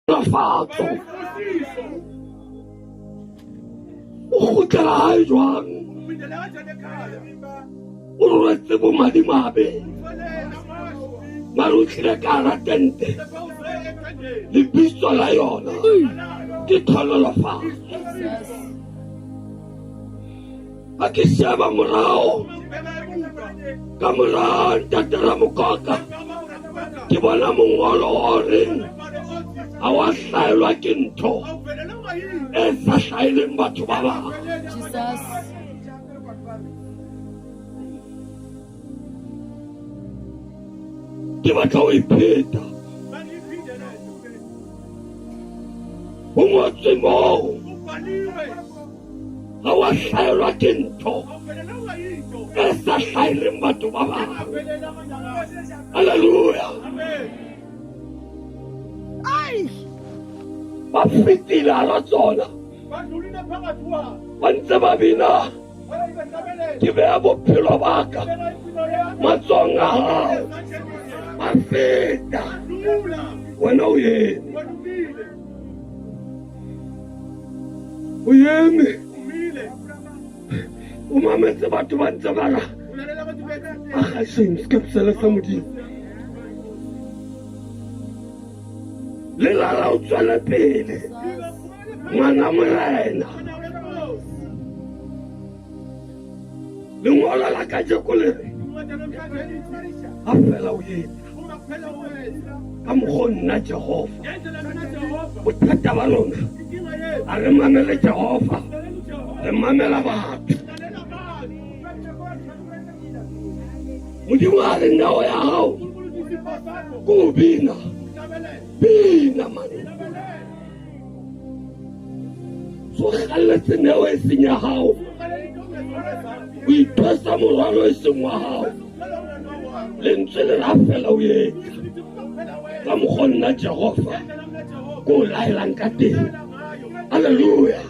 fatso o gotlela hae jwang o rwetse bomadimabe mare o tlile ka hara tente lebitso la yona ke thololofatso. Ha ke sheba morao ka mora Ntate Ramokoka ke bona mongolo o reng ha wa hlaelwa ke ntho e sa hlaeleng batho ba bang. Ke batla ho ipheta ho ngotswe moo ha wa hlaelwa ke ntho e sa hlaeleng batho ba bang. Haleluya. Ba fetile hara tsona ba ntse ba bina ke beha bophelo ba ka matsohong a hao ba feta wena o eme o mametse batho ba ntse ba ra skepsele sa Modimo le lala o tswele pele ngwana morena lengwala la kajeko le re ha fela o etsa ka mokgwa nna Jehova bothata ba lona a re mamele Jehova re mamela batho. Modimo a re nao ya hao ko bina mane so kgalletse neo e seng ya hao o ithosa morwalo e seng wa hao lentswe le ra fela o etsa ka mokgwa nna Jehova ko o laelang ka teng. Haleluya.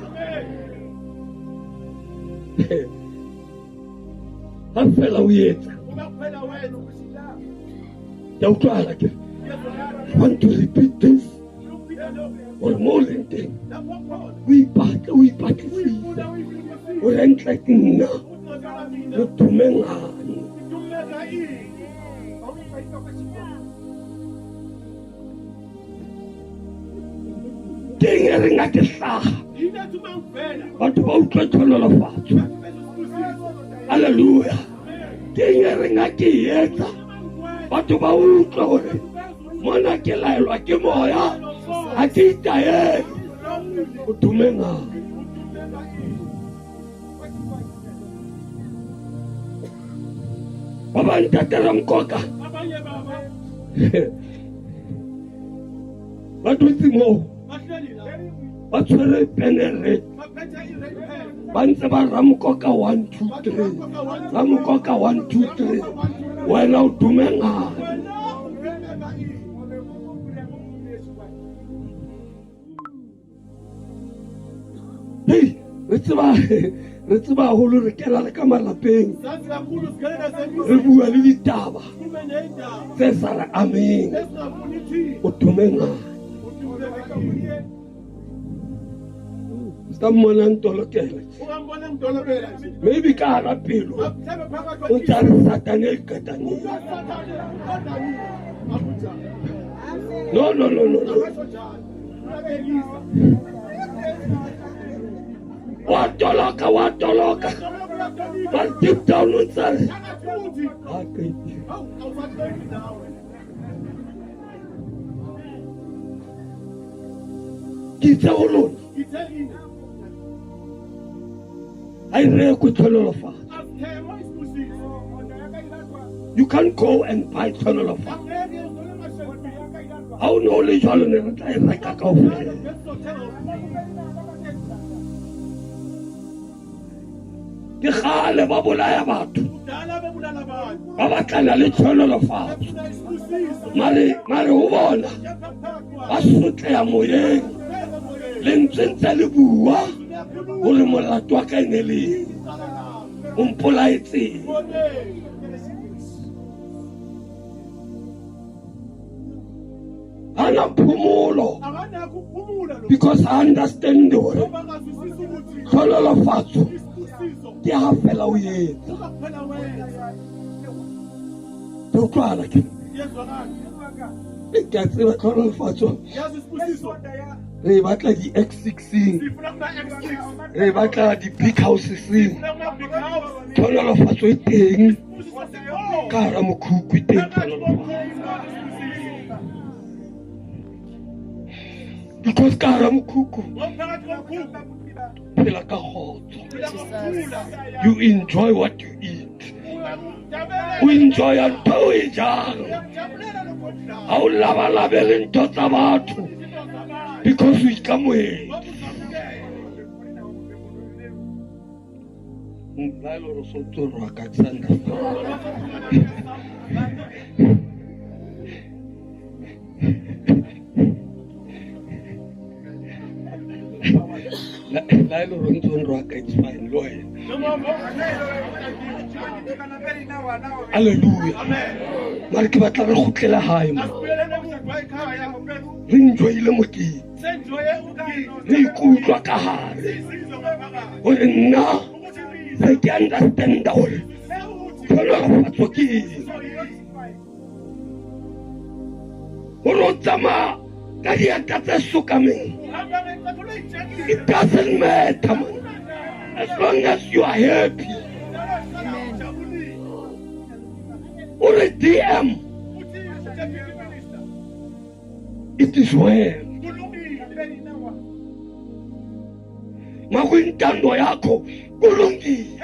Ha fela o etsa ya utlwala ke want to repeat this or more than that. We ipatlisisa o re ntle ke nna le tumengane teng e renga ke hlaga batho ba utlwe thololofatso. Haleluya. Teng e renga ke etsa batho ba utlwe gore mona ke laelwa ke moya ha ke itaele o tumengane. Baba Ntate Ramokoka ba dutse moo ba tshwere penere ba ntse ba Ramokoka 1 2 3 Ramokoka 1 2 3 wena o tumengane. Hey, re tseba haholo re kena le ka malapeng re bua le ditaba tse sa re ameng o tumengane. Sta mmona ntolokela maybe ka hara pelo o tla re Satane e kataneng. No. Wa toloka but deep down inside kitse o lona I re ku thololofatso. You can't go and buy thololofatso. Ha o no le jalo ne re tla e reka kaofela. Ke gale ba bolaya batho ba batlana le thololofatso mare ho bona ba sotleha moyeng le ntse le bua gore molato wa ka ene le o mpolaetseng. ana phumulo because I understand hore tlhonolofatso ke ha fela o etsa utlwana ke ke a tseba tlhonolofatso re batla di X16 re batla di big houses tlhonolofatso e teng ka hara mokhukhu teng because ka hara mokhukhu phela ka khotso, you enjoy what you eat, o enjoy ntho o e jang, ha o labalabele ntho tsa batho because o ikamoetse. Mhlalo so tsoro ka tsanda Lailo ronton roka, it's fine, lawyer. Hallelujah. Marki batla re khutlela hae mo. Re enjoyile mokete. Re ikutlwa ka hare. Hore nna re ke understand hore tlhonolofatso ke eng. Hore o tsamaya ka dieta tse sukameng. It doesn't matter, man. As long as you are happy. Or a DM. It is well. Makwintando yako kulungile.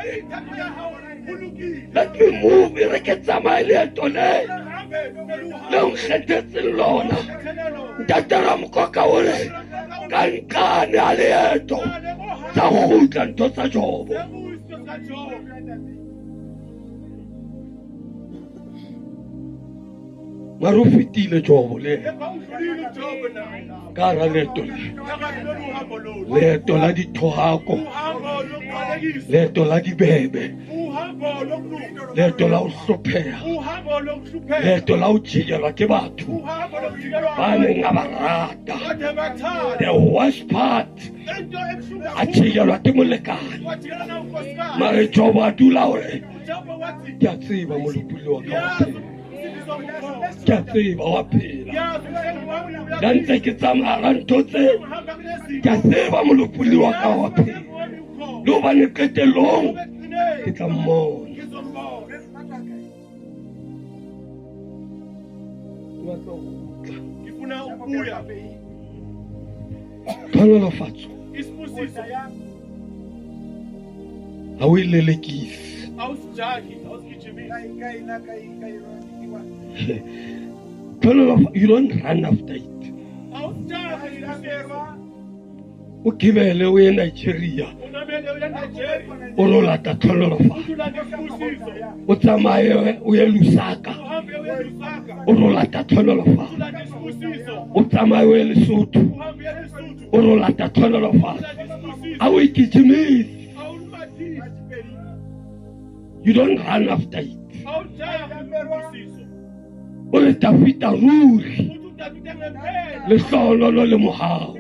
Let me move ireketsama leeto le. Le nkgethetse lona. Ntatara mkoka ore. Kankane a leeto tsa kgutla ntho tsa Jobo. Mare o fetile Jobo le ka hara leeto le. Leeto la dithohako, leeto la dibebe, leeto la ho hlopheha, leeto la ho tjhelwa ke batho ba neng a ba rata. The worst part, a tjhelwa ke molekane. Mare Jobo a dula hore ke a tseba molopuli wa ka ke a tseba wa phela la ntse ke tsamaya ntho tse ke a tseba molopuli wa ka wa phela le hobane qetellong ke tla mmona. Tlhonolofatso ha o e lelekise. You don't run after it. O kibele o ye Nigeria o lo lata tlhonolofatso. O tsamaye o ye Lusaka o lo lata tlhonolofatso. O tsamaye o ye Lesotho o lo lata tlhonolofatso. Ha o ikitshimisa. You don't run after it. O le tafita ruri le hlohlolo le mohao.